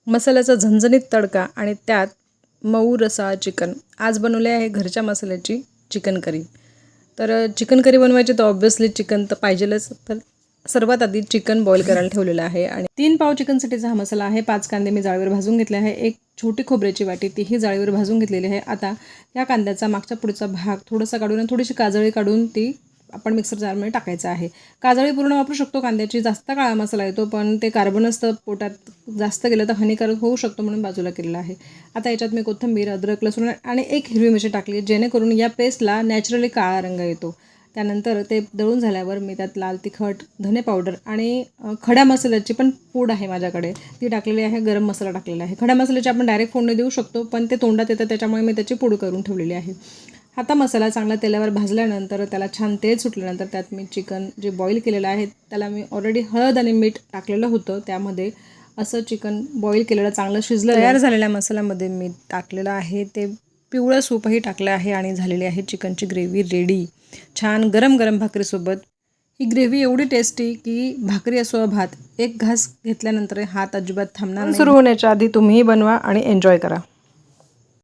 मसाल्याचा झणझणीत तडका आणि त्यात मऊ रसाळ चिकन. आज बनवले आहे घरच्या मसाल्याची चिकन करी. तर चिकन करी बनवायची तर ऑब्व्हियसली चिकन तर पाहिजेलच. तर सर्वात आधी चिकन बॉईल करायला ठेवलेलं आहे आणि 3 पाव चिकनसाठीचा हा मसाला आहे. 5 कांदे मी जाळीवर भाजून घेतले आहे. एक छोटी खोबऱ्याची वाटी तीही जाळीवर भाजून घेतलेली आहे. आता या कांद्याचा मागचा पुढचा भाग थोडासा काढून आणि थोडीशी काजळी काढून ती आपण मिक्सर जारमध्ये टाकायचं आहे. काजळी पूर्ण वापरू शकतो कांद्याची. जास्त काळा मसाला येतो पण ते कार्बन असतं, पोटात जास्त गेलं तर हानिकारक होऊ शकतो म्हणून बाजूला केलेला आहे. आता याच्यात मी कोथिंबीर, अद्रक, लसूण आणि एक हिरवी मिरची टाकली जेणेकरून या पेस्टला नॅचरली काळा रंग येतो. त्यानंतर ते दळून झाल्यावर मी त्यात लाल तिखट, धने पावडर आणि खड्या मसाल्याची पण पूड आहे माझ्याकडे, ती टाकलेली आहे. गरम मसाला टाकलेला आहे. खड्या मसाल्याची आपण डायरेक्ट फोडणी देऊ शकतो पण ते तोंडात येतं त्याच्यामुळे मी त्याची पूड करून ठेवलेली आहे. आता मसाला चांगला तेलावर भाजल्यानंतर त्याला छान तेल सुटल्यानंतर त्यात मी चिकन जे बॉईल केलेलं आहे त्याला मी ऑलरेडी हळद आणि मीठ टाकलेलं होतं. त्यामध्ये असं चिकन बॉईल केलेलं चांगलं शिजलं तयार झालेल्या मसाल्यामध्ये मी टाकलेलं आहे. ते पिवळं सूपही टाकलं आहे आणि झालेली आहे चिकनची ग्रेव्ही रेडी. छान गरम गरम भाकरीसोबत. ही ग्रेव्ही एवढी टेस्टी की भाकरी असो भात, एक घास घेतल्यानंतर हात अजिबात थांबणार नाही. सुरू होण्याच्या आधी तुम्हीही बनवा आणि एन्जॉय करा.